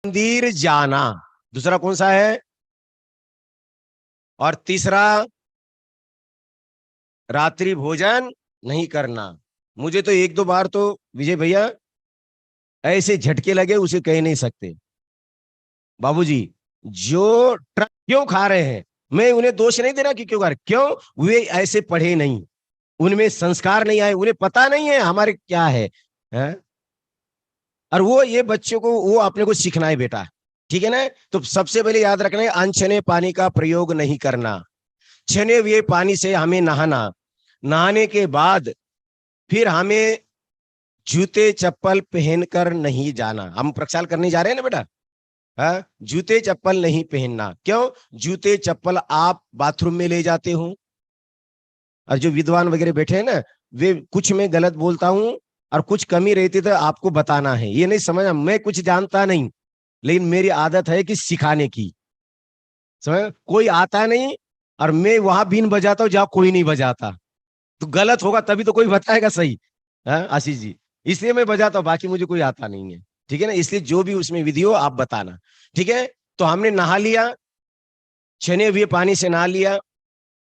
मंदिर जाना, दूसरा कौन सा है? और तीसरा रात्रि भोजन नहीं करना। मुझे तो एक दो बार तो विजय भैया ऐसे झटके लगे, उसे कह नहीं सकते। बाबूजी, जो ट्रक क्यों खा रहे हैं, मैं उन्हें दोष नहीं दे रहा कि क्यों खा रहे, क्यों? वे ऐसे पढ़े नहीं, उनमें संस्कार नहीं आए, उन्हें पता नहीं है हमारे क्या है? और वो ये बच्चों को वो अपने को सीखना है बेटा, ठीक है ना? तो सबसे पहले याद रखना है, अनछने पानी का प्रयोग नहीं करना। छने हुए पानी से हमें नहाना, नहाने के बाद फिर हमें जूते चप्पल पहनकर नहीं जाना। हम प्रक्षाल करने जा रहे हैं ना बेटा, हाँ? जूते चप्पल नहीं पहनना। क्यों? जूते चप्पल आप बाथरूम में ले जाते हो, और जो विद्वान वगैरह बैठे हैं ना, वे कुछ मैं गलत बोलता हूं और कुछ कमी रहती तो आपको बताना है, ये नहीं समझना मैं कुछ जानता नहीं, लेकिन मेरी आदत है कि सिखाने की। समझ? कोई आता नहीं और मैं वहां बीन बजाता हूँ जहां कोई नहीं बजाता, तो गलत होगा तभी तो कोई बताएगा सही, है आशीष जी? इसलिए मैं बजाता हूँ, बाकी मुझे कोई आता नहीं है, ठीक है ना? इसलिए जो भी उसमें विधि हो आप बताना, ठीक है? तो हमने नहा लिया, छने हुए पानी से नहा लिया।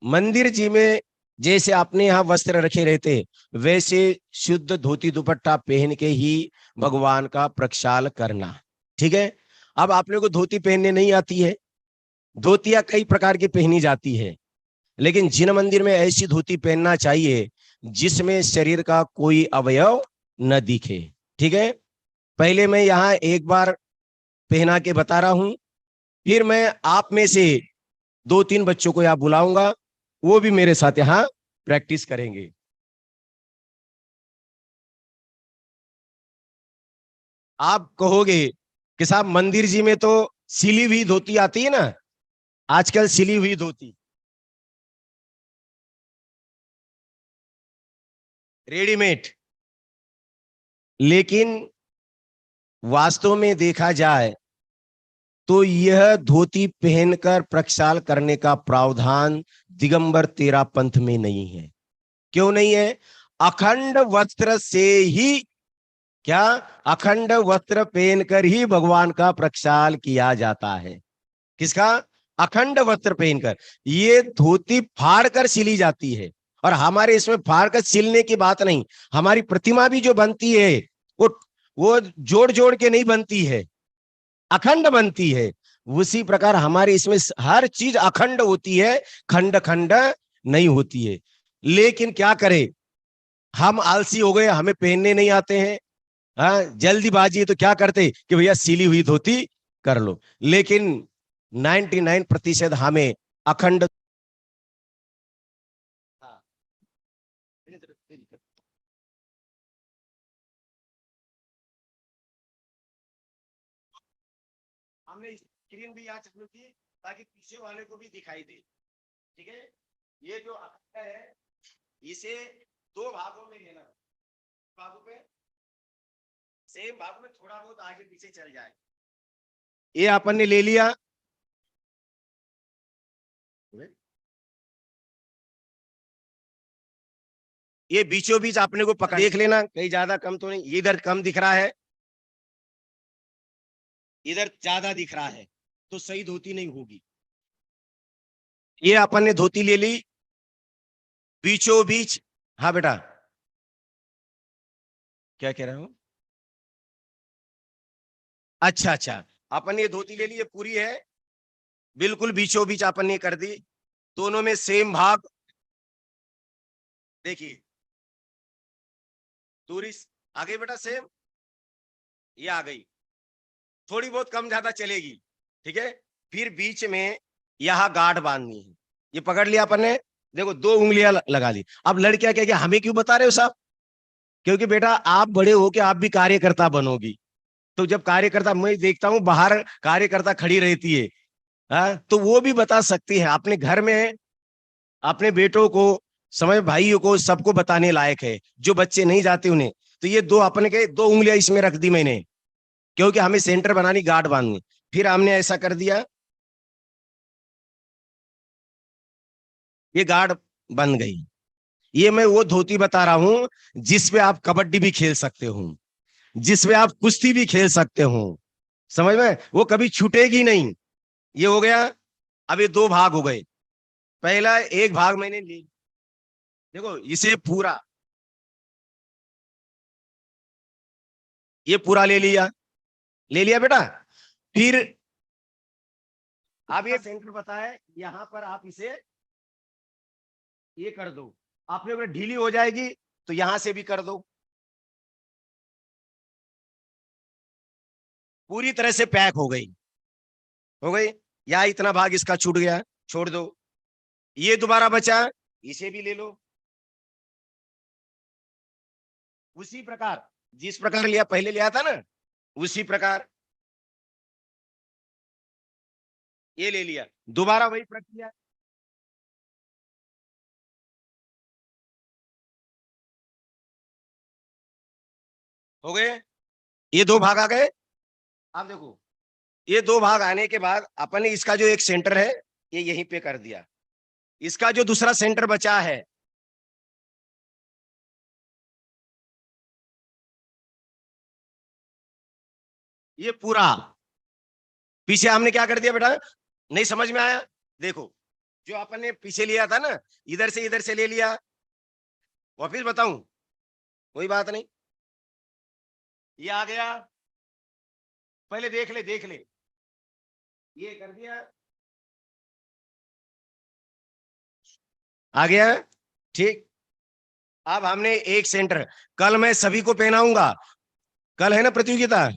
मंदिर जी में जैसे आपने यहाँ वस्त्र रखे रहते, वैसे शुद्ध धोती दुपट्टा पहन के ही भगवान का प्रक्षाल करना, ठीक है? अब आप लोगों को धोती पहनने नहीं आती है, धोतियां कई प्रकार की पहनी जाती है, लेकिन जिन मंदिर में ऐसी धोती पहनना चाहिए जिसमें शरीर का कोई अवयव न दिखे, ठीक है? पहले मैं यहाँ एक बार पहना के बता रहा हूं, फिर मैं आप में से दो तीन बच्चों को यहाँ बुलाऊंगा, वो भी मेरे साथ यहाँ प्रैक्टिस करेंगे। आप कहोगे कि साहब मंदिर जी में तो सिली हुई धोती आती है ना, आजकल सिली हुई धोती रेडीमेड, लेकिन वास्तव में देखा जाए तो यह धोती पहनकर प्रक्षाल करने का प्रावधान दिगंबर तेरा पंथ में नहीं है। क्यों नहीं है? अखंड वस्त्र से ही, क्या? अखंड वस्त्र पहनकर ही भगवान का प्रक्षाल किया जाता है। किसका? अखंड वस्त्र पहनकर। ये धोती फाड़ कर सिली जाती है, और हमारे इसमें फाड़ कर सिलने की बात नहीं, हमारी प्रतिमा भी जो बनती है वो वो जोड़ जोड़ के नहीं बनती है, अखंड बनती है। उसी प्रकार हमारे इसमें हर चीज अखंड होती है, खंड खंड नहीं होती है। लेकिन क्या करें, हम आलसी हो गए, हमें पहनने नहीं आते हैं, हाँ? जल्दीबाजी है तो क्या करते कि भैया सिली हुई धोती कर लो, लेकिन 99% हमें अखंड। हमने स्क्रीन भी यहाँ चालू की ताकि पीछे वाले को भी दिखाई दे, ठीक है? ये जो अखंड है, इसे दो भागों में लेना, भागों पे सेम भाग में थोड़ा बहुत आगे पीछे चल जाए। ये अपन ने ले लिया, ये बीचों बीच अपने को पकड़ देख लेना, कहीं ज्यादा कम तो नहीं, इधर कम दिख रहा है, इधर ज्यादा दिख रहा है, तो सही धोती नहीं होगी। ये अपन ने धोती ले ली बीचों बीच। हाँ बेटा, क्या कह रहा हूं? अच्छा अच्छा, अपन ये धोती ले ली, ये पूरी है, बिल्कुल बीचों बीच अपन ने कर दी, दोनों में सेम भाग। देखिए दूरी आ गई बेटा, सेम ये आ गई, थोड़ी बहुत कम ज्यादा चलेगी, ठीक है? फिर बीच में यहां गांठ बांधनी है, ये पकड़ लिया अपन ने, देखो दो उंगलियां लगा ली। अब लड़कियां क्या क्या हमें क्यों बता रहे हो साहब? क्योंकि बेटा आप बड़े हो के आप भी कार्यकर्ता बनोगी, तो जब कार्यकर्ता, मैं देखता हूं बाहर कार्यकर्ता खड़ी रहती है, हाँ? तो वो भी बता सकती है अपने घर में, अपने बेटों को, समय भाइयों को, सबको बताने लायक है, जो बच्चे नहीं जाते उन्हें। तो ये दो अपने के दो उंगलियां इसमें रख दी मैंने, क्योंकि हमें सेंटर बनानी, गार्ड बांधनी। फिर हमने ऐसा कर दिया, ये गार्ड बन गई। ये मैं वो धोती बता रहा हूं जिसपे आप कबड्डी भी खेल सकते हो, जिसपे आप कुश्ती भी खेल सकते हो, समझ में, वो कभी छूटेगी नहीं। ये हो गया। अब ये दो भाग हो गए। पहला एक भाग मैंने ले, देखो इसे पूरा, ये पूरा ले लिया बेटा। फिर अब ये सेंटर पता है, यहां पर आप इसे ये कर दो। आपने अगर ढीली हो जाएगी तो यहां से भी कर दो। पूरी तरह से पैक हो गई, हो गई। या इतना भाग इसका छूट गया, छोड़ दो। ये दोबारा बचा, इसे भी ले लो। उसी प्रकार, जिस प्रकार लिया पहले लिया था ना, उसी प्रकार ये ले लिया। दोबारा वही प्रक्रिया। हो गए, ये दो भाग आ गए। आप देखो, ये दो भाग आने के बाद अपन ने इसका जो एक सेंटर है ये यहीं पे कर दिया। इसका जो दूसरा सेंटर बचा है, ये पूरा पीछे हमने क्या कर दिया बेटा, नहीं समझ में आया? देखो, जो अपन ने पीछे लिया था ना, इधर से ले लिया। वापिस बताऊं? कोई बात नहीं, ये आ गया। पहले देख ले, ये कर दिया, आ गया। ठीक। अब हमने एक सेंटर, कल मैं सभी को पहनाऊंगा। कल है ना प्रतियोगिता,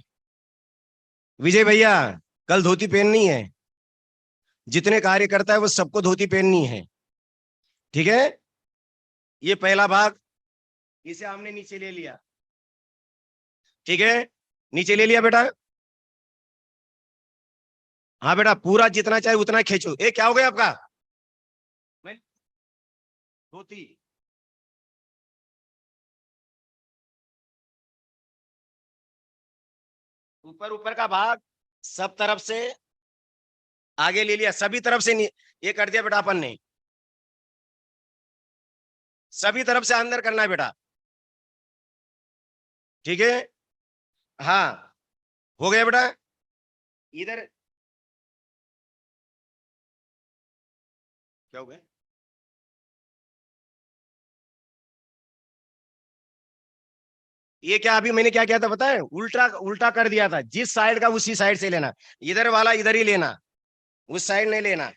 विजय भैया, कल धोती पहननी है। जितने कार्यकर्ता है वो सबको धोती पहननी है। ठीक है। ये पहला भाग, इसे हमने नीचे ले लिया। ठीक है, नीचे ले लिया बेटा। हाँ बेटा, पूरा जितना चाहे उतना खींचो। ये क्या हो गया आपका? मैं धोती, ऊपर ऊपर का भाग सब तरफ से आगे ले लिया, सभी तरफ से ये कर दिया बेटा अपन ने। सभी तरफ से अंदर करना है बेटा। ठीक है। हाँ, हो गया बेटा। इधर क्या हो गया? ये क्या अभी मैंने क्या किया था पता है? उल्टा उल्टा कर दिया था, जिस साइड का उसी साइड से लेना। इधर वाला इधर ही लेना, उस साइड नहीं लेना।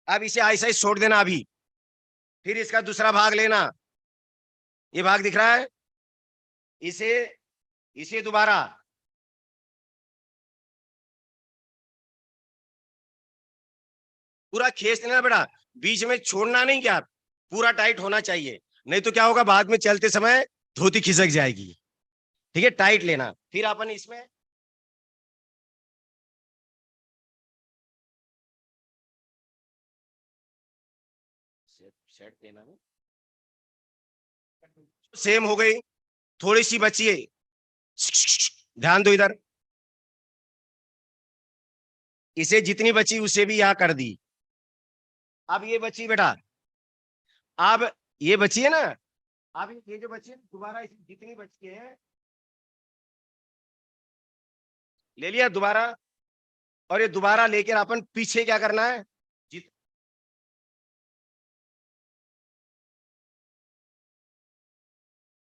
अब इसे ऐसा ही छोड़ देना अभी। फिर इसका दूसरा भाग लेना, ये भाग दिख रहा है, इसे इसे दोबारा पूरा खींच लेना बेटा। बीच में छोड़ना नहीं, क्या पूरा टाइट होना चाहिए। नहीं तो क्या होगा, बाद में चलते समय धोती खिसक जाएगी। ठीक है, टाइट लेना। फिर अपन इसमें सेट देना है। सेम हो गई, थोड़ी सी बची है। ध्यान दो इधर, इसे जितनी बची उसे भी यहां कर दी। अब ये बची बेटा, अब ये बची है ना, अब ये जो बची है दोबारा जितनी बची है ले लिया दोबारा। और ये दोबारा लेकर अपन पीछे क्या करना है, जित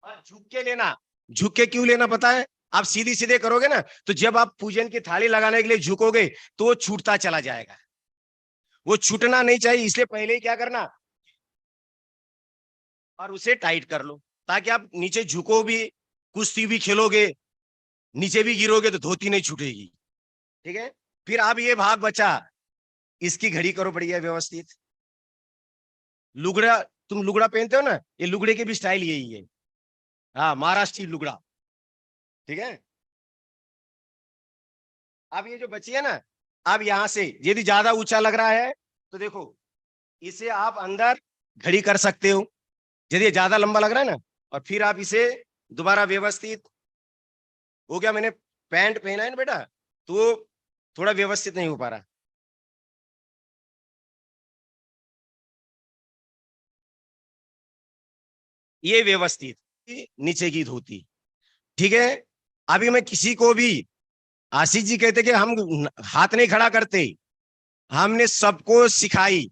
और झुक के लेना। झुक के क्यों लेना पता है? आप सीधी सीधे करोगे ना, तो जब आप पूजन की थाली लगाने के लिए झुकोगे तो वो छूटता चला जाएगा। वो छूटना नहीं चाहिए, इसलिए पहले ही क्या करना, और उसे टाइट कर लो, ताकि आप नीचे झुको भी, कुश्ती भी खेलोगे, नीचे भी गिरोगे तो धोती नहीं छूटेगी। ठीक है। फिर अब ये भाग बचा, इसकी घड़ी करो बढ़िया व्यवस्थित। लुगड़ा, तुम लुगड़ा पहनते हो ना, ये लुगड़े के भी स्टाइल यही है। हाँ, महाराष्ट्री लुगड़ा। ठीक है। अब ये जो बची है ना, अब यहां से यदि ज्यादा ऊंचा लग रहा है तो देखो, इसे आप अंदर घड़ी कर सकते हो, यदि ये ज्यादा लंबा लग रहा है ना। और फिर आप इसे दोबारा व्यवस्थित, हो गया। मैंने पैंट पहना है ना बेटा, तो थोड़ा व्यवस्थित नहीं हो पा रहा। ये व्यवस्थित, नीचे की धोती। ठीक है। अभी मैं किसी को भी, आशीष जी कहते कि हम हाथ नहीं खड़ा करते, हमने सबको सिखाई,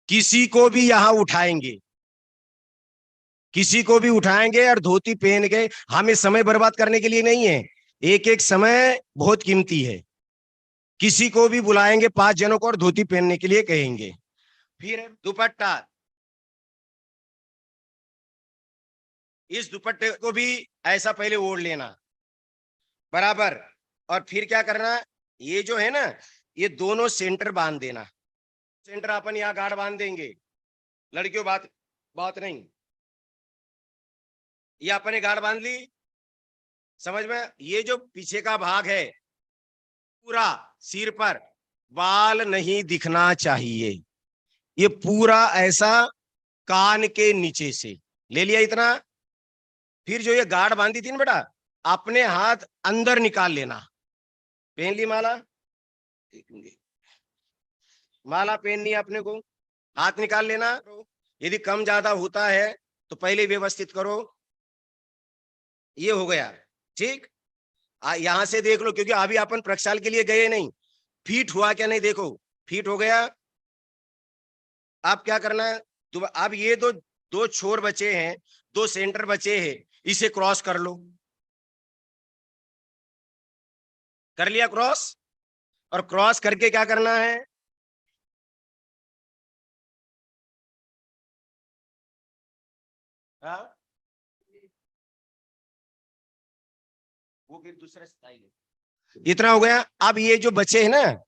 किसी को भी यहां उठाएंगे, किसी को भी उठाएंगे और धोती पहन के, हमें समय बर्बाद करने के लिए नहीं है, एक एक समय बहुत कीमती है। किसी को भी बुलाएंगे 5 जनों को और धोती पहनने के लिए कहेंगे। फिर दुपट्टा, इस दुपट्टे को भी ऐसा पहले ओढ़ लेना बराबर। और फिर क्या करना, ये जो है ना, ये दोनों सेंटर बांध देना। सेंटर अपन यहाँ गाढ़ बांध देंगे, लड़कियों बात बात नहीं, ये अपने गाढ़ बांध ली, समझ में। ये जो पीछे का भाग है पूरा, सिर पर बाल नहीं दिखना चाहिए, ये पूरा ऐसा कान के नीचे से ले लिया इतना। फिर जो ये गाढ़ बांधी थी ना बेटा, अपने हाथ अंदर निकाल लेना। पहन ली माला, माला पहननी है अपने को, हाथ निकाल लेना। यदि कम ज्यादा होता है तो पहले व्यवस्थित करो। ये हो गया, ठीक। यहां से देख लो, क्योंकि अभी अपन प्रक्षाल के लिए गए नहीं, फिट हुआ क्या नहीं देखो, फिट हो गया। अब क्या करना है, तो अब ये दो दो छोर बचे हैं, 2 सेंटर बचे हैं, इसे क्रॉस कर लो। कर लिया क्रॉस, और क्रॉस करके क्या करना है, हाँ वो फिर दूसरा स्टाइल। इतना हो गया। अब ये जो बचे हैं ना,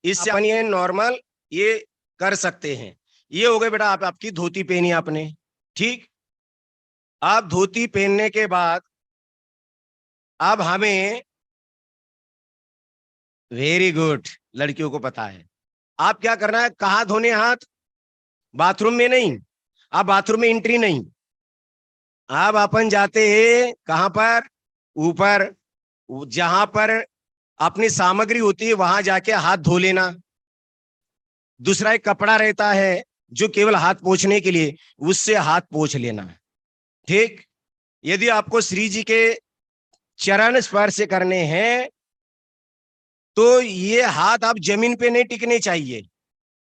इससे अपन ये नॉर्मल ये कर सकते हैं। ये हो गए बेटा, आपकी धोती पहनी आपने, ठीक। आप धोती पहनने के बाद अब हमें, वेरी गुड, लड़कियों को पता है। आप क्या करना है, कहाँ धोने हाथ, बाथरूम में नहीं, आप बाथरूम में एंट्री नहीं, अब अपन जाते हैं कहां पर, ऊपर, जहां पर अपनी सामग्री होती है वहां जाके हाथ धो लेना। दूसरा एक कपड़ा रहता है जो केवल हाथ पोंछने के लिए, उससे हाथ पोंछ लेना, ठीक। यदि आपको श्री जी के चरण स्पर्श करने हैं तो ये हाथ आप जमीन पे नहीं टिकने चाहिए।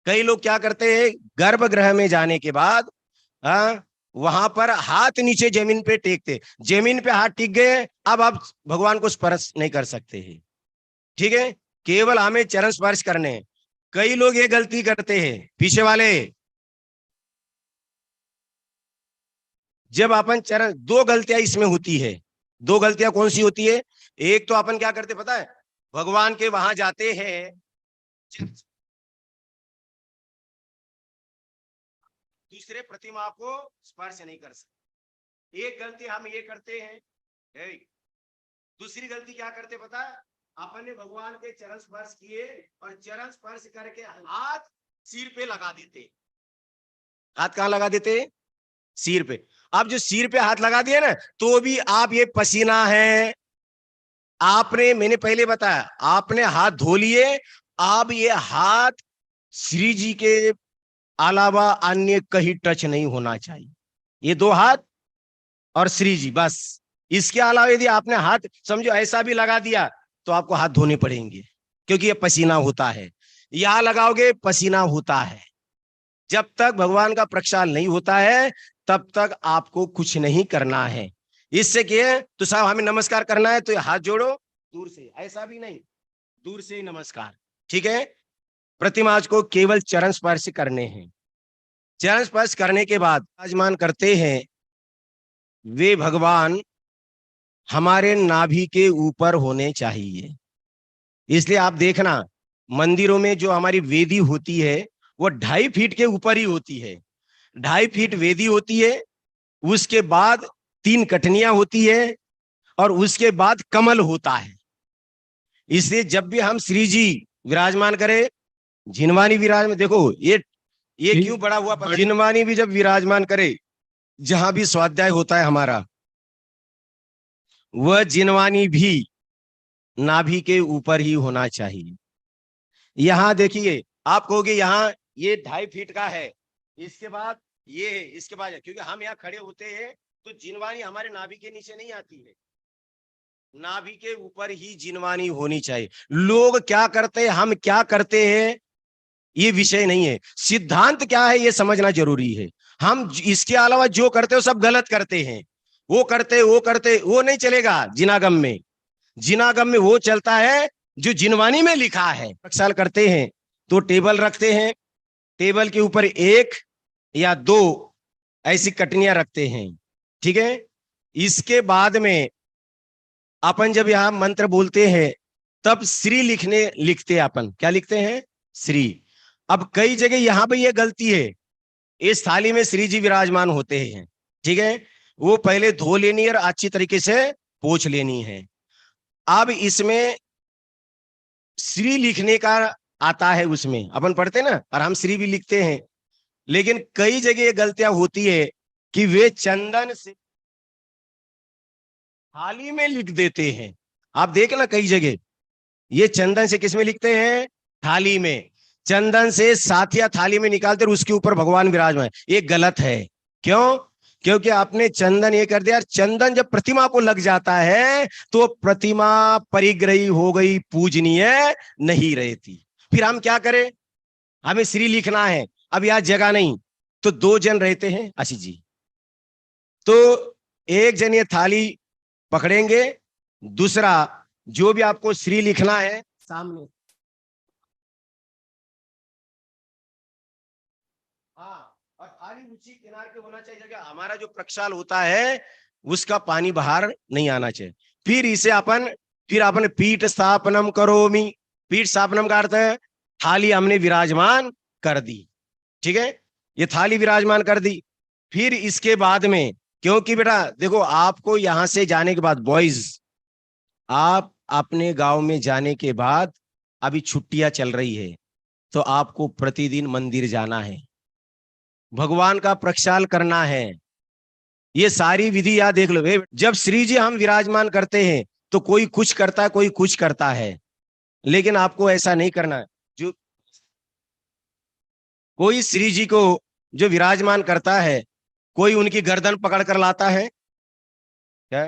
कई लोग क्या करते हैं, गर्भगृह में जाने के बाद वहां पर हाथ नीचे जमीन पे टेकते, जमीन पे हाथ टिक गए, अब आप भगवान को स्पर्श नहीं कर सकते हैं, ठीक है। केवल हमें चरण स्पर्श करने हैं। कई लोग ये गलती करते हैं पीछे वाले, जब अपन चरण, 2 गलतियां इसमें होती है। 2 गलतियां कौन सी होती है, एक तो अपन क्या करते पता है, भगवान के वहां जाते हैं, दूसरे प्रतिमा को स्पर्श नहीं कर सकते। एक गलती हम ये करते हैं। दूसरी गलती क्या करते पता है, अपन ने भगवान के चरण स्पर्श किए और चरण स्पर्श करके हाथ सिर पे लगा देते। हाथ कहां लगा देते, सिर पे। अब जो सिर पे हाथ लगा दिया ना, तो भी आप, ये पसीना है, आपने, मैंने पहले बताया, आपने हाथ धो लिए, अब ये हाथ श्री जी के अलावा अन्य कहीं टच नहीं होना चाहिए। ये 2 हाथ और श्री जी, बस। इसके अलावा यदि आपने हाथ समझो ऐसा भी लगा दिया तो आपको हाथ धोने पड़ेंगे, क्योंकि ये पसीना होता है। यहां लगाओगे पसीना होता है। जब तक भगवान का प्रक्षाल नहीं होता है तब तक आपको कुछ नहीं करना है। इससे किए तो साहब हमें नमस्कार करना है तो हाथ जोड़ो दूर से, ऐसा भी नहीं, दूर से ही नमस्कार, ठीक है। प्रतिमा को केवल चरण स्पर्श करने हैं। चरण स्पर्श करने के बाद विराजमान करते हैं वे भगवान हमारे नाभि के ऊपर होने चाहिए। इसलिए आप देखना, मंदिरों में जो हमारी वेदी होती है वो 2.5 फीट के ऊपर ही होती है। 2.5 फीट वेदी होती है, उसके बाद 3 कटनियां होती है, और उसके बाद कमल होता है। इसलिए जब भी हम श्री जी विराजमान करें, जिनवानी विराजमान, देखो ये क्यों बड़ा हुआ, जिनवानी भी जब विराजमान करे, जहां भी स्वाध्याय होता है हमारा, वह जिनवानी भी नाभि के ऊपर ही होना चाहिए। यहां देखिए, आप कहोगे यहां ये 2.5 फीट का है, इसके बाद ये इसके बाद क्योंकि हम यहाँ खड़े होते हैं तो जिनवानी हमारे नाभि के नीचे नहीं आती है, नाभि के ऊपर ही जिनवानी होनी चाहिए। लोग क्या करते हैं, हम क्या करते हैं, ये विषय नहीं है, सिद्धांत क्या है ये समझना जरूरी है। हम इसके अलावा जो करते हो सब गलत करते हैं, वो करते वो नहीं चलेगा। जिनागम में, जिनागम में वो चलता है जो जिनवानी में लिखा है। प्रक्षाल करते हैं तो टेबल रखते हैं, टेबल के ऊपर एक या दो ऐसी कटनियां रखते हैं, ठीक है। इसके बाद में अपन जब यहां मंत्र बोलते हैं तब श्री लिखते हैं। अपन क्या लिखते हैं, श्री। अब कई जगह यहां पे ये गलती है, इस थाली में श्री जी विराजमान होते हैं, ठीक है, वो पहले धो लेनी है और अच्छी तरीके से पोंछ लेनी है। अब इसमें श्री लिखने का आता है, उसमें अपन पढ़ते ना, और हम श्री भी लिखते हैं, लेकिन कई जगह ये गलतियां होती है कि वे चंदन से थाली में लिख देते हैं। आप देखना कई जगह ये चंदन से किस में लिखते हैं, थाली में, चंदन से साथिया थाली में निकालते और उसके ऊपर भगवान विराजमान। ये गलत है। क्यों? क्योंकि आपने चंदन ये कर दिया। चंदन जब प्रतिमा को लग जाता है तो प्रतिमा परिग्रही हो गई, पूजनीय नहीं रहती। फिर हम क्या करें, हमें श्री लिखना है, अब यहां जगह नहीं, तो दो जन रहते हैं आशीष जी, तो एक जन ये थाली पकड़ेंगे, दूसरा जो भी आपको श्री लिखना है सामने, हाँ, और थाली ऊंची किनार के होना चाहिए, जगह हमारा जो प्रक्षाल होता है उसका पानी बाहर नहीं आना चाहिए। फिर अपन पीठ स्थापनम करोमि, पीठ स्थापनम का अर्थ है थाली हमने विराजमान कर दी, ठीक है, ये थाली विराजमान कर दी। फिर इसके बाद में, क्योंकि बेटा देखो आपको यहां से जाने के बाद बॉयज, आप अपने गांव में जाने के बाद अभी छुट्टियां चल रही है तो आपको प्रतिदिन मंदिर जाना है, भगवान का प्रक्षाल करना है। ये सारी विधि याद देख लो। जब श्री जी हम विराजमान करते हैं तो कोई कुछ करता है, कोई कुछ करता है, लेकिन आपको ऐसा नहीं करना है। जो कोई श्री जी को जो विराजमान करता है, कोई उनकी गर्दन पकड़ कर लाता है, क्या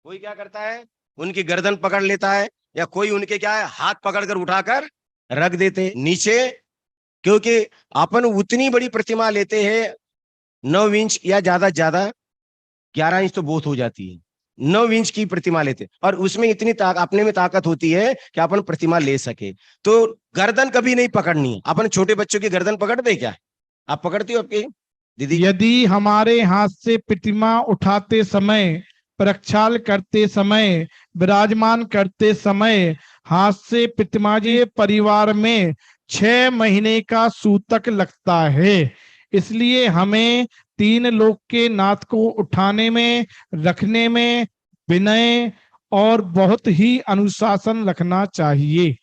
कोई क्या करता है, उनकी गर्दन पकड़ लेता है, या कोई उनके क्या है हाथ पकड़कर उठाकर रख देते नीचे। क्योंकि अपन उतनी बड़ी प्रतिमा लेते हैं 9 इंच या ज्यादा 11 इंच तो बहुत हो जाती है, 9 इंच की प्रतिमा लेते, और उसमें इतनी अपने में ताकत होती है कि अपन प्रतिमा ले सके। तो गर्दन कभी नहीं पकड़नी है। अपन छोटे बच्चों की गर्दन पकड़ दे क्या, आप पकड़ती हो आपकी दीदी? यदि हमारे हाथ से प्रतिमा उठाते समय, प्रक्षाल करते समय, विराजमान करते समय हाथ से प्रतिमा जी परिवार में 6 महीने का सूतक लगता है। इसलिए हमें 3 लोग के नाथ को उठाने में, रखने में विनय और बहुत ही अनुशासन रखना चाहिए।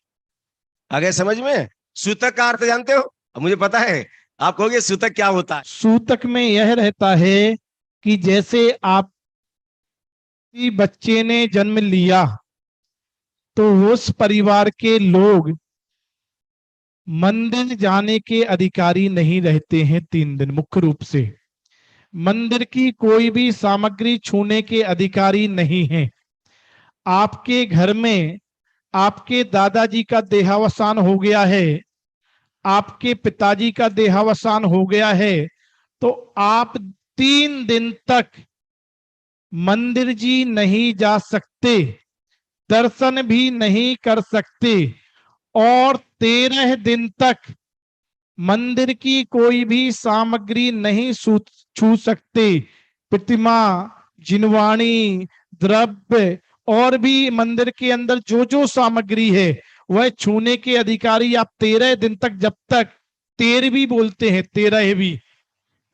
आगे समझ में? सूतक का अर्थ जानते हो? अब मुझे पता है आप कहोगे सूतक क्या होता है। सूतक में यह रहता है कि जैसे आप बच्चे ने जन्म लिया तो उस परिवार के लोग मंदिर जाने के अधिकारी नहीं रहते हैं 3 दिन। मुख्य रूप से मंदिर की कोई भी सामग्री छूने के अधिकारी नहीं है। आपके घर में आपके दादाजी का देहावसान हो गया है, आपके पिताजी का देहावसान हो गया है, तो आप 3 दिन तक मंदिर जी नहीं जा सकते, दर्शन भी नहीं कर सकते, और 13 दिन तक मंदिर की कोई भी सामग्री नहीं छू सकते। प्रतिमा, जिनवाणी, द्रव्य और भी मंदिर के अंदर जो जो सामग्री है वह छूने के अधिकारी आप 13 दिन तक, जब तक 13वीं बोलते हैं,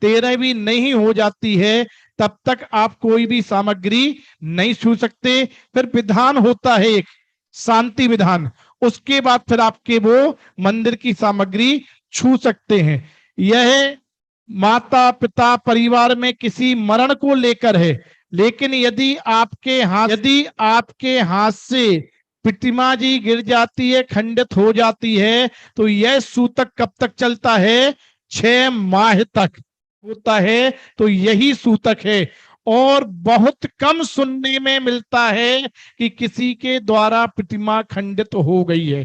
13वीं नहीं हो जाती है तब तक आप कोई भी सामग्री नहीं छू सकते। फिर विधान होता है एक शांति विधान, उसके बाद फिर आपके वो मंदिर की सामग्री छू सकते हैं। यह माता पिता परिवार में किसी मरण को लेकर है। लेकिन यदि आपके हाथ से प्रतिमा जी गिर जाती है, खंडित हो जाती है, तो यह सूतक कब तक चलता है? 6 माह तक। होता है तो यही सूतक है। और बहुत कम सुनने में मिलता है कि किसी के द्वारा प्रतिमा खंडित हो गई है।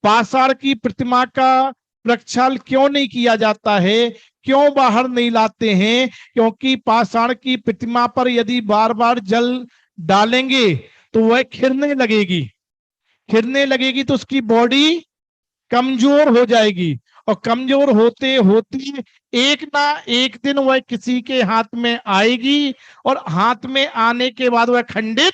पाषाण की प्रतिमा का प्रक्षाल क्यों नहीं किया जाता है, क्यों बाहर नहीं लाते हैं? क्योंकि पाषाण की प्रतिमा पर यदि बार बार जल डालेंगे तो वह खिरने लगेगी, खिरने लगेगी तो उसकी बॉडी कमजोर हो जाएगी, और कमजोर होते होते एक ना एक दिन वह किसी के हाथ में आएगी, और हाथ में आने के बाद वह खंडित।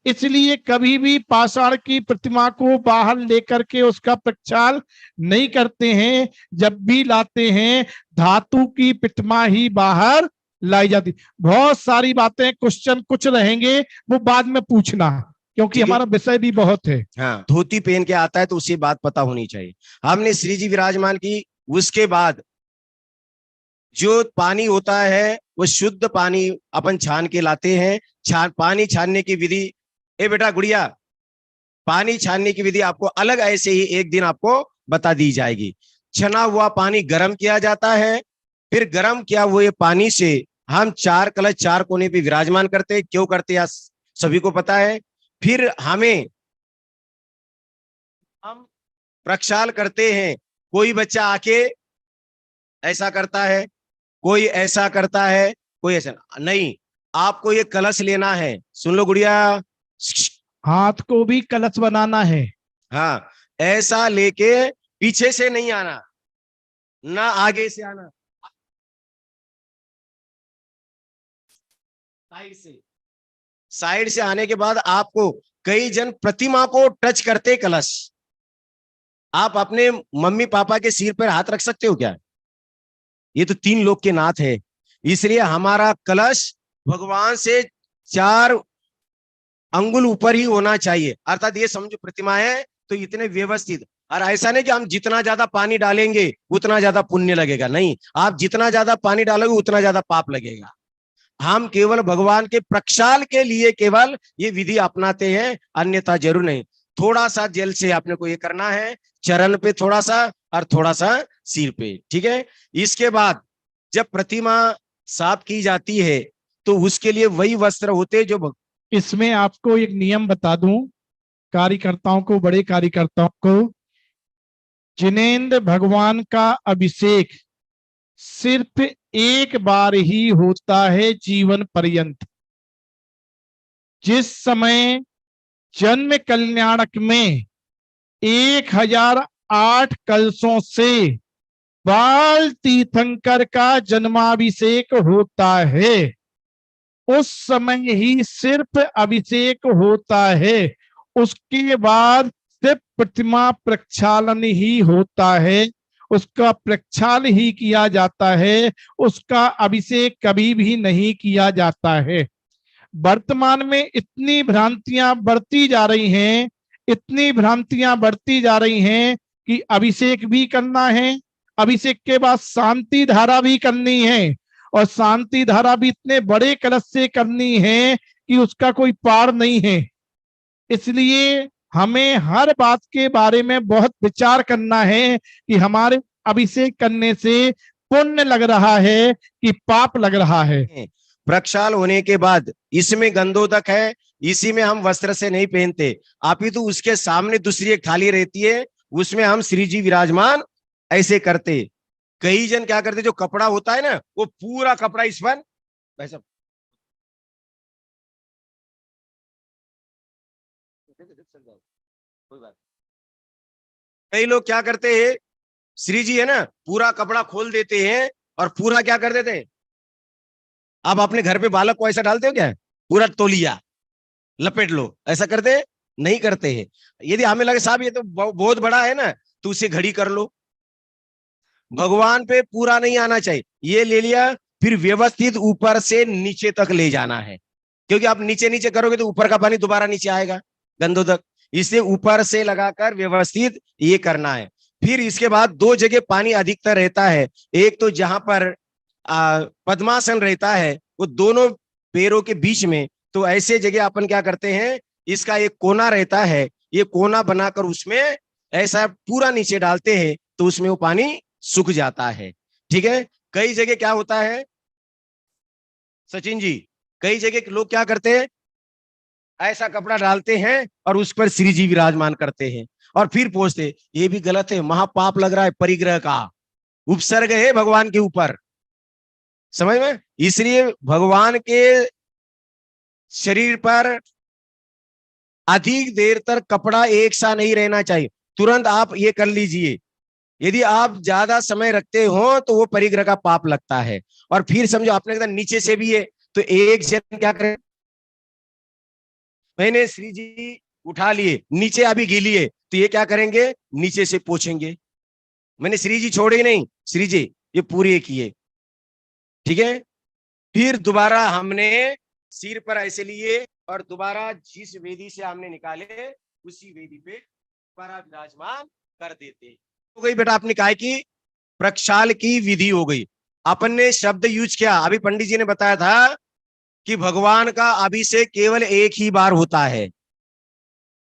इसलिए कभी भी पाषाण की प्रतिमा को बाहर लेकर के उसका प्रक्षाल नहीं करते हैं। जब भी लाते हैं धातु की प्रतिमा ही बाहर लाई जाती। बहुत सारी बातें, क्वेश्चन कुछ रहेंगे वो बाद में पूछना, क्योंकि ठीक है। हमारा विषय भी बहुत है। हाँ, धोती पहन के आता है तो उसे बात पता होनी चाहिए। हमने श्री जी विराजमान की, उसके बाद जो पानी होता है वो शुद्ध पानी अपन छान के लाते हैं। पानी छानने की विधि, ए बेटा गुड़िया, पानी छानने की विधि आपको अलग ऐसे ही एक दिन आपको बता दी जाएगी। छना हुआ पानी गर्म किया जाता है, फिर गर्म किया हुए पानी से हम 4 कलश 4 कोने पे विराजमान करते हैं। क्यों करते हैं सभी को पता है। फिर हम प्रक्षाल करते हैं। कोई बच्चा आके ऐसा करता है, कोई ऐसा करता है, कोई ऐसा नहीं। आपको ये कलश लेना है, सुन लो गुड़िया, हाथ को भी कलश बनाना है। हाँ, ऐसा लेके पीछे से नहीं आना, ना आगे से आना, साइड से आने के बाद आपको, कई जन प्रतिमा को टच करते कलश, आप अपने मम्मी पापा के सिर पर हाथ रख सकते हो क्या? ये तो 3 लोग के नाथ है। इसलिए हमारा कलश भगवान से 4 अंगुल ऊपर ही होना चाहिए। अर्थात ये समझो प्रतिमा है तो इतने व्यवस्थित। और ऐसा नहीं कि हम जितना ज्यादा पानी डालेंगे उतना ज्यादा पुण्य लगेगा, नहीं, आप जितना ज्यादा पानी डालोगे उतना ज्यादा पाप लगेगा। हम केवल भगवान के प्रक्षाल के लिए केवल ये विधि अपनाते हैं, अन्यथा जरूर नहीं। थोड़ा सा जल से आपने को ये करना है, चरण पे थोड़ा सा और थोड़ा सा सिर पे, ठीक है। इसके बाद जब प्रतिमा साफ की जाती है तो उसके लिए वही वस्त्र होते जो, इसमें आपको एक नियम बता दूं कार्यकर्ताओं को, बड़े कार्यकर्ताओं को, जिनेंद्र भगवान का अभिषेक सिर्फ एक बार ही होता है जीवन पर्यंत। जिस समय जन्म कल्याणक में 1008 कलशों से बाल तीर्थंकर का जन्माभिषेक होता है, उस समय ही सिर्फ अभिषेक होता है। उसके बाद सिर्फ प्रतिमा प्रक्षालन ही होता है, उसका प्रक्षाल ही किया जाता है, उसका अभिषेक कभी भी नहीं किया जाता है। वर्तमान में इतनी भ्रांतियां बढ़ती जा रही हैं, इतनी भ्रांतियां बढ़ती जा रही हैं कि अभिषेक भी करना है, अभिषेक के बाद शांति धारा भी करनी है, और शांति धारा भी इतने बड़े कलश से करनी है कि उसका कोई पार नहीं है। इसलिए हमें हर बात के बारे में बहुत विचार करना है कि हमारे अभिषेक करने से पुण्य लग रहा है कि पाप लग रहा है। प्रक्षाल होने के बाद इसमें गंधोदक है, इसी में हम वस्त्र से नहीं पहनते, आप ही तो उसके सामने दूसरी एक थाली रहती है, उसमें हम श्री जी विराजमान ऐसे करते। कई जन क्या करते, जो कपड़ा होता है ना वो पूरा कपड़ा इस पर ऐसा, कोई बात। कई लोग क्या करते हैं, श्री जी है ना, पूरा कपड़ा खोल देते हैं और पूरा क्या कर देते हैं। आप अपने घर पे बालक को ऐसा डालते हो क्या, पूरा तौलिया लपेट लो, ऐसा करते हैं? नहीं करते हैं। यदि हमें लगे साहब ये तो बहुत बड़ा है ना, तो उसे घड़ी कर लो। भगवान पे पूरा नहीं आना चाहिए, ये ले लिया, फिर व्यवस्थित ऊपर से नीचे तक ले जाना है, क्योंकि आप नीचे नीचे करोगे तो ऊपर का पानी दोबारा नीचे आएगा गंधोदक, इसे ऊपर से लगाकर व्यवस्थित ये करना है। फिर इसके बाद 2 जगह पानी अधिकतर रहता है, एक तो जहां पर पद्मासन रहता है वो दोनों पैरों के बीच में, तो ऐसे जगह अपन क्या करते हैं, इसका एक कोना रहता है, ये कोना बनाकर उसमें ऐसा पूरा नीचे डालते हैं तो उसमें वो पानी सूख जाता है, ठीक है। कई जगह क्या होता है सचिन जी, कई जगह लोग क्या करते हैं, ऐसा कपड़ा डालते हैं और उस पर श्री जी विराजमान करते हैं और फिर पूछते, ये भी गलत है, महापाप लग रहा है, परिग्रह का उपसर्ग है भगवान के ऊपर, समझ में। इसलिए भगवान के शरीर पर अधिक देर तक कपड़ा एक सा नहीं रहना चाहिए। तुरंत आप ये कर लीजिए, यदि आप ज्यादा समय रखते हो तो वो परिग्रह का पाप लगता है। और फिर समझो आपने कहा नीचे से भी है, तो एक जन क्या करे, मैंने श्री जी उठा लिए, नीचे अभी गीली है, तो ये क्या करेंगे, नीचे से पोछेंगे। मैंने श्री जी छोड़े नहीं, श्री जी ये पूरी किए, ठीक है। फिर दोबारा हमने सिर पर ऐसे लिए और दोबारा जिस वेदी से हमने निकाले उसी वेदी पे दोबारा विराजमान कर देते। हो गई बेटा आपने कहा कि प्रक्षाल की विधि हो गई। अपन ने शब्द यूज किया, अभी पंडित जी ने बताया था कि भगवान का अभिषेक केवल एक ही बार होता है,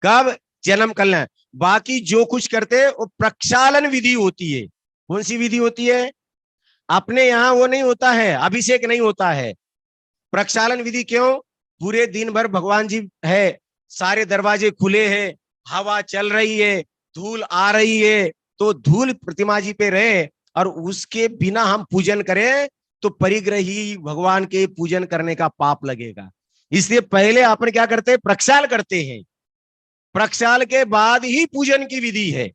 कब, जन्म कल्याण। बाकी जो कुछ करते हैं वो प्रक्षालन विधि होती है। कौन सी विधि होती है, अपने यहाँ वो नहीं होता है, अभिषेक नहीं होता है, प्रक्षालन विधि। क्यों, पूरे दिन भर भगवान जी है, सारे दरवाजे खुले हैं, हवा चल रही है, धूल आ रही है, तो धूल प्रतिमा जी पे रहे और उसके बिना हम पूजन करें तो परिग्रही भगवान के पूजन करने का पाप लगेगा। इसलिए पहले अपन क्या करते हैं, प्रक्षाल करते हैं, प्रक्षाल के बाद ही पूजन की विधि है,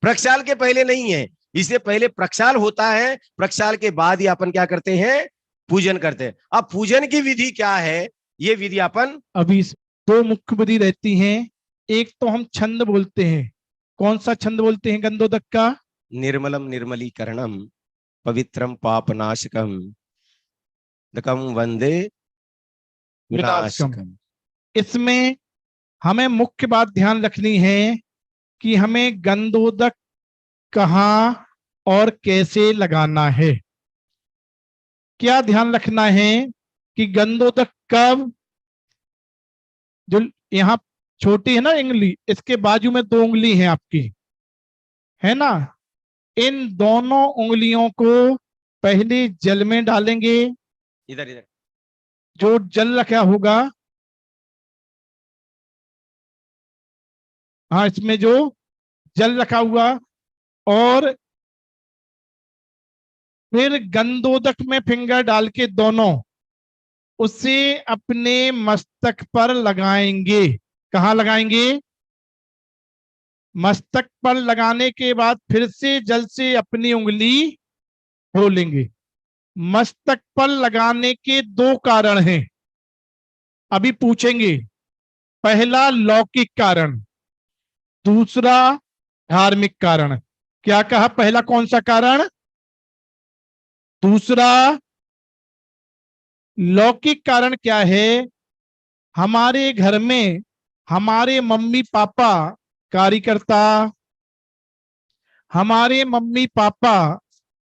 प्रक्षाल के पहले नहीं है। इसलिए पहले प्रक्षाल होता है, प्रक्षाल के बाद ही अपन क्या करते हैं, पूजन करते हैं। अब पूजन की विधि क्या है, ये विधि अपन अभी दो मुख्य विधि रहती हैं। एक तो हम छंद बोलते हैं, कौन सा छंद बोलते हैं गंधोदक का, निर्मलम निर्मलीकरणम पवित्रम पापनाशकम दकम वंदे विनाशकम। इसमें हमें मुख्य बात ध्यान रखनी है कि हमें गंधोदक कहाँ और कैसे लगाना है। क्या ध्यान रखना है कि गंधोदक कब, जो यहाँ छोटी है ना उंगली, इसके बाजू में 2 उंगली है आपकी, है ना, इन दोनों उंगलियों को पहले जल में डालेंगे। इधर इधर जो जल रखा होगा, हाँ, इसमें जो जल रखा हुआ, और फिर गंधोदक में फिंगर डाल के दोनों उसे अपने मस्तक पर लगाएंगे। कहाँ लगाएंगे, मस्तक पर लगाने के बाद फिर से जल से अपनी उंगली खोलेंगे। मस्तक पर लगाने के 2 कारण हैं, अभी पूछेंगे। पहला लौकिक कारण, दूसरा धार्मिक कारण। क्या कहा, पहला कौन सा कारण, दूसरा लौकिक कारण क्या है। हमारे घर में हमारे मम्मी पापा कार्यकर्ता, हमारे मम्मी पापा,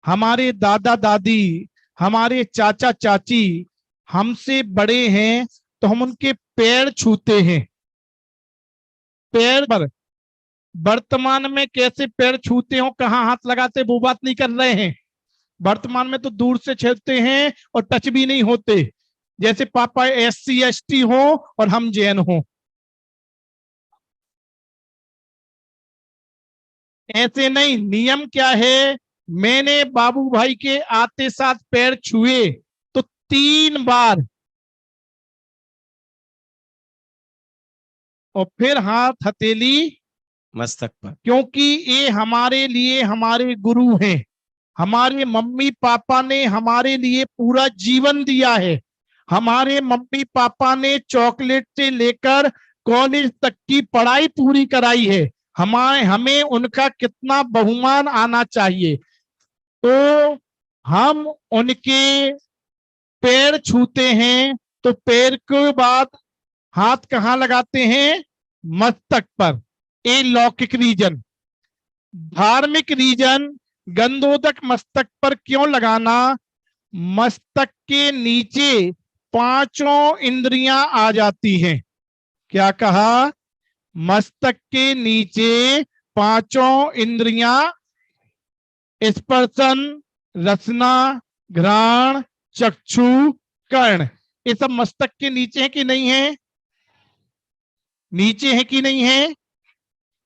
हमारे दादा दादी, हमारे चाचा चाची हमसे बड़े हैं, तो हम उनके पैर छूते हैं। पैर पर वर्तमान में कैसे पैर छूते हो, कहाँ हाथ लगाते, वो बात नहीं कर रहे हैं। वर्तमान में तो दूर से छूते हैं और टच भी नहीं होते, जैसे पापा SC ST हो और हम जैन हो, ऐसे नहीं। नियम क्या है, मैंने बाबू भाई के आते साथ पैर छुए तो 3 बार, और फिर हाथ हथेली मस्तक पर, क्योंकि ये हमारे लिए हमारे गुरु हैं। हमारे मम्मी पापा ने हमारे लिए पूरा जीवन दिया है। हमारे मम्मी पापा ने चॉकलेट से लेकर कॉलेज तक की पढ़ाई पूरी कराई है। हमें उनका कितना बहुमान आना चाहिए। तो हम उनके पैर छूते हैं, तो पैर के बाद हाथ कहाँ लगाते हैं, मस्तक पर। ये लौकिक रीजन। धार्मिक रीजन, गंधोदक मस्तक पर क्यों लगाना, मस्तक के नीचे 5 इंद्रियां आ जाती हैं। क्या कहा, मस्तक के नीचे 5 इंद्रियां, स्पर्शन, रसना, घ्राण, चक्षु, कर्ण, ये सब मस्तक के नीचे है कि नहीं है? नीचे है कि नहीं है?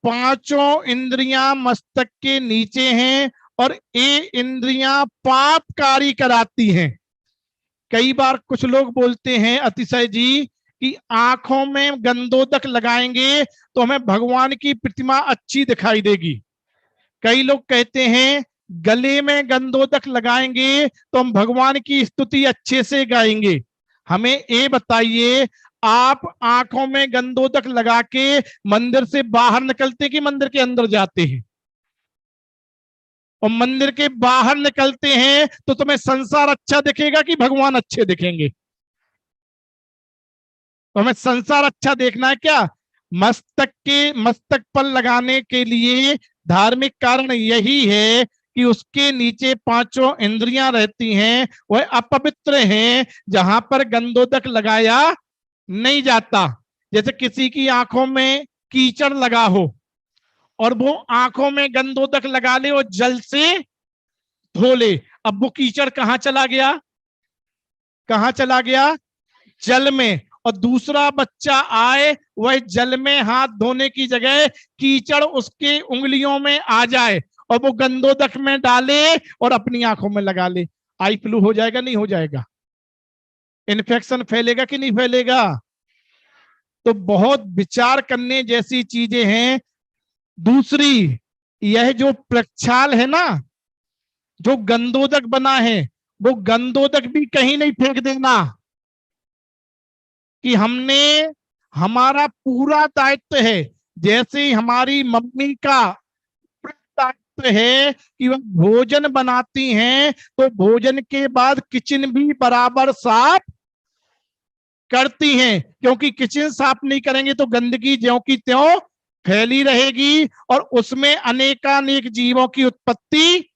पांचों इंद्रियां मस्तक के नीचे हैं और ये इंद्रियां पापकारी कराती हैं। कई बार कुछ लोग बोलते हैं अतिशय जी कि आंखों में गंधोदक लगाएंगे तो हमें भगवान की प्रतिमा अच्छी दिखाई देगी। कई लोग कहते हैं गले में गंधोदक लगाएंगे तो हम भगवान की स्तुति अच्छे से गाएंगे। हमें ये बताइए, आप आंखों में गंधोदक लगा के मंदिर से बाहर निकलते कि मंदिर के अंदर जाते हैं? और मंदिर के बाहर निकलते हैं तो तुम्हें संसार अच्छा दिखेगा कि भगवान अच्छे दिखेंगे? तो हमें संसार अच्छा देखना है क्या? मस्तक पर लगाने के लिए धार्मिक कारण यही है कि उसके नीचे पांचों इंद्रियां रहती हैं, वह अपवित्र हैं, जहां पर गंधोदक लगाया नहीं जाता। जैसे किसी की आंखों में कीचड़ लगा हो और वो आंखों में गंधोदक लगा ले और जल से धो ले, अब वो कीचड़ कहां चला गया? कहां चला गया? जल में। और दूसरा बच्चा आए, वह जल में हाथ धोने की जगह कीचड़ उसके उंगलियों में आ जाए और वो गंधोदक में डाले और अपनी आंखों में लगा ले, आई फ्लू हो जाएगा नहीं हो जाएगा? इन्फेक्शन फैलेगा कि नहीं फैलेगा? तो बहुत विचार करने जैसी चीजें हैं। दूसरी, यह जो प्रक्षाल है ना, जो गंधोदक बना है, वो गंधोदक भी कहीं नहीं फेंक देना। कि हमने, हमारा पूरा दायित्व है, जैसे हमारी मम्मी का दायित्व है कि वह भोजन बनाती हैं तो भोजन के बाद किचन भी बराबर साफ करती हैं, क्योंकि किचन साफ नहीं करेंगे तो गंदगी ज्यों की त्यों फैली रहेगी और उसमें अनेकानेक जीवों की उत्पत्ति।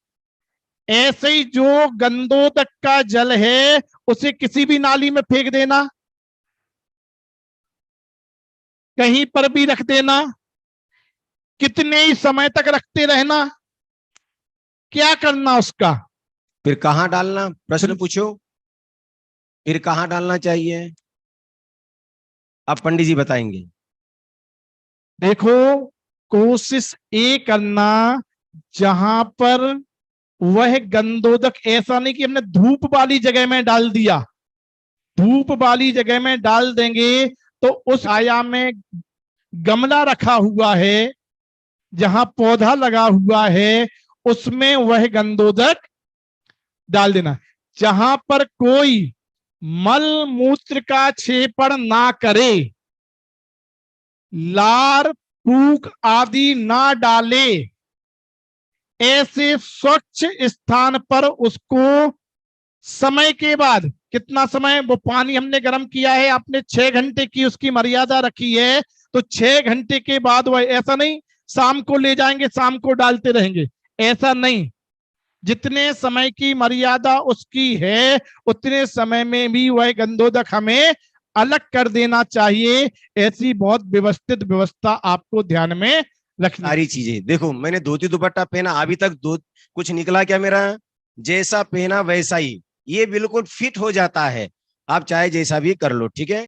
ऐसे ही जो गंधोदक का जल है उसे किसी भी नाली में फेंक देना, कहीं पर भी रख देना, कितने ही समय तक रखते रहना, क्या करना उसका? फिर कहाँ डालना? प्रश्न पूछो, फिर कहाँ डालना चाहिए? अब पंडित जी बताएंगे। देखो, कोशिश ये करना जहां पर वह गंधोदक, ऐसा नहीं कि हमने धूप वाली जगह में डाल दिया। धूप वाली जगह में डाल देंगे तो उस आया में गमला रखा हुआ है, जहां पौधा लगा हुआ है, उसमें वह गंधोदक डाल देना। जहां पर कोई मल मूत्र का क्षेपण ना करे, लार फूक आदि ना डाले, ऐसे स्वच्छ स्थान पर उसको समय के बाद, कितना समय, वो पानी हमने गर्म किया है, आपने 6 घंटे की उसकी मर्यादा रखी है, तो 6 घंटे के बाद वह, ऐसा नहीं शाम को ले जाएंगे शाम को डालते रहेंगे, ऐसा नहीं। जितने समय की मर्यादा उसकी है उतने समय में भी वह गंधोदक हमें अलग कर देना चाहिए। ऐसी बहुत व्यवस्थित व्यवस्था आपको ध्यान में रखनी। सारी चीजें देखो, मैंने धोती दुपट्टा पहना, अभी तक दो कुछ निकला क्या मेरा? जैसा पहना वैसा ही, ये बिल्कुल फिट हो जाता है। आप चाहे जैसा भी कर लो, ठीक है।